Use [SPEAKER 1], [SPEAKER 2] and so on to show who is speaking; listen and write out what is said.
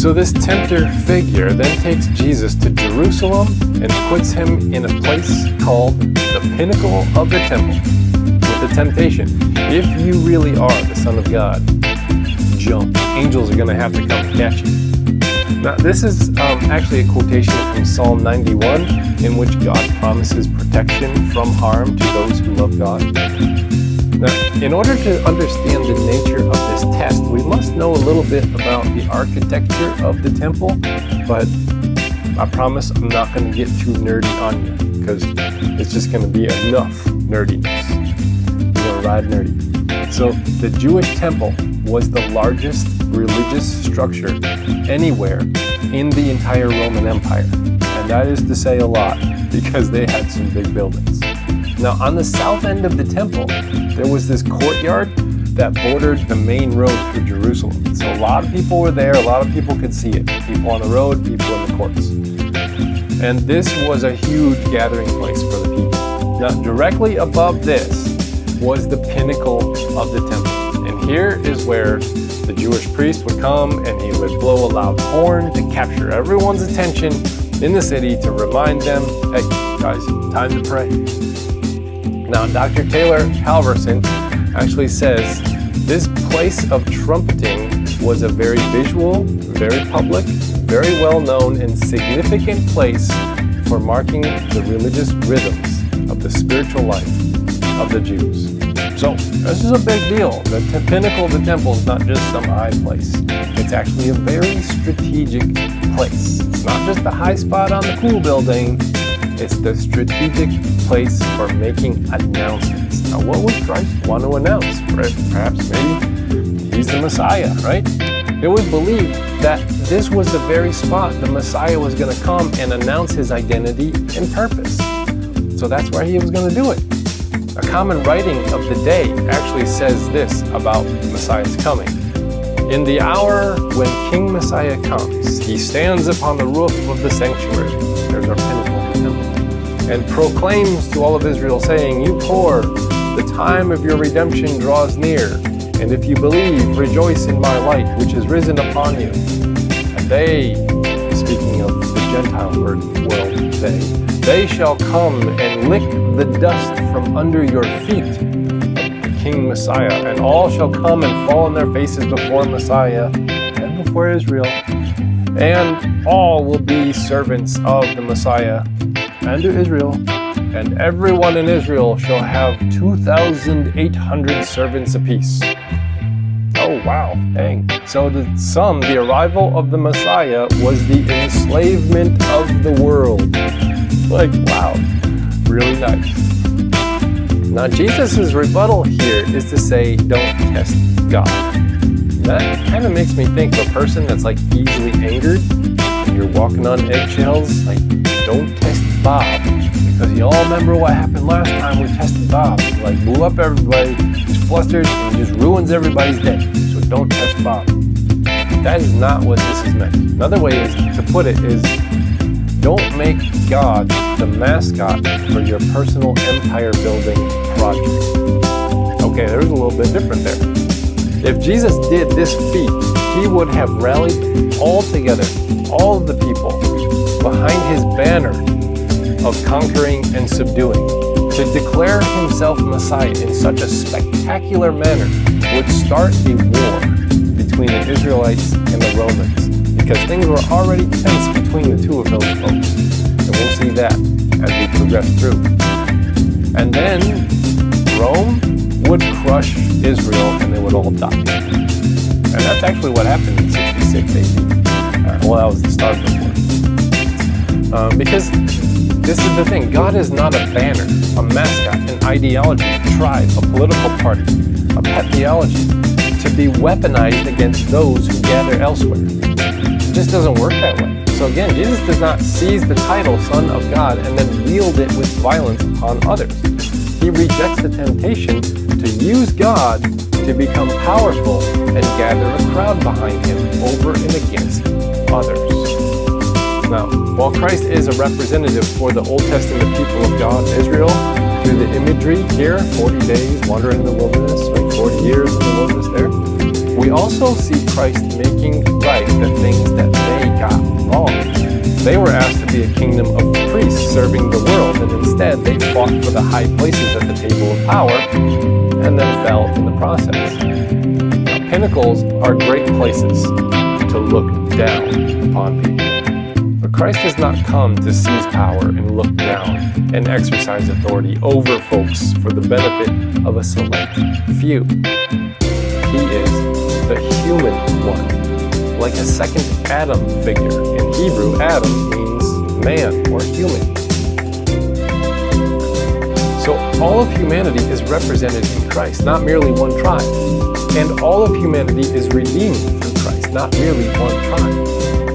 [SPEAKER 1] So this tempter figure then takes Jesus to Jerusalem and puts him in a place called the pinnacle of the temple with the temptation. If you really are the Son of God, jump. Angels are going to have to come and catch you. Now, this is actually a quotation from Psalm 91, in which God promises protection from harm to those who love God. Now, in order to understand the nature of this test, we must know a little bit about the architecture of the temple, but I promise I'm not going to get too nerdy on you, because it's just going to be enough nerdiness. We're going to ride nerdy. So, the Jewish temple was the largest religious structure anywhere in the entire Roman Empire. And that is to say a lot, because they had some big buildings. Now, on the south end of the temple, there was this courtyard that bordered the main road through Jerusalem. So a lot of people were there, a lot of people could see it. People on the road, people in the courts. And this was a huge gathering place for the people. Now, directly above this was the pinnacle of the temple. And here is where the Jewish priest would come and he would blow a loud horn to capture everyone's attention in the city to remind them, hey, guys, time to pray. Now, Dr. Taylor Halverson actually says this place of trumpeting was a very visual, very public, very well-known and significant place for marking the religious rhythms of the spiritual life of the Jews. So, this is a big deal. The pinnacle of the temple is not just some high place. It's actually a very strategic place. It's not just the high spot on the cool building. It's the strategic place for making announcements. Now, what would Christ want to announce? Perhaps maybe he's the Messiah, right? It was believed that this was the very spot the Messiah was going to come and announce his identity and purpose. So that's where he was going to do it. A common writing of the day actually says this about Messiah's coming. In the hour when King Messiah comes, he stands upon the roof of the sanctuary, there's our pinnacle of the temple, and proclaims to all of Israel, saying, you poor, the time of your redemption draws near, and if you believe, rejoice in my light, which is risen upon you. And they, speaking of the Gentile world, they shall come and lick the dust from under your feet, the King Messiah, and all shall come and fall on their faces before Messiah and before Israel, and all will be servants of the Messiah and to Israel, and everyone in Israel shall have 2,800 servants apiece. Oh, wow, dang. So to some, the arrival of the Messiah was the enslavement of the world. Like, wow, really nice. Now, Jesus' rebuttal here is to say, don't test God. That kind of makes me think of a person that's like easily angered, and you're walking on eggshells, like, don't test Bob. Because you all remember what happened last time we tested Bob. He like blew up everybody, he's flustered, and he just ruins everybody's day. So don't test Bob. That is not what this is meant. Another way is to put it is, don't make God the mascot for your personal empire building project. Okay, there's a little bit different there. If Jesus did this feat, he would have rallied all together, all of the people, behind his banner of conquering and subduing. To declare himself Messiah in such a spectacular manner would start a war between the Israelites and the Romans, because things were already tense between the two of those folks. And we'll see that as we progress through. And then Rome would crush Israel and they would all die. And that's actually what happened in 66 AD. Well, that was the start of the war. Because this is the thing, God is not a banner, a mascot, an ideology, a tribe, a political party, a pet theology, to be weaponized against those who gather elsewhere. It just doesn't work that way. So again, Jesus does not seize the title Son of God and then wield it with violence upon others. He rejects the temptation to use God to become powerful and gather a crowd behind him over and against others. Now, while Christ is a representative for the Old Testament people of God, Israel, through the imagery here, 40 days wandering in the wilderness, right, 40 years in the wilderness there, we also see Christ making right the things that be a kingdom of priests serving the world, and instead they fought for the high places at the table of power and then fell in the process. Now, pinnacles are great places to look down upon people. But Christ has not come to seize power and look down and exercise authority over folks for the benefit of a select few. He is the human one, like a second Adam figure. In Hebrew, Adam means man or human. So all of humanity is represented in Christ, not merely one tribe. And all of humanity is redeemed through Christ, not merely one tribe.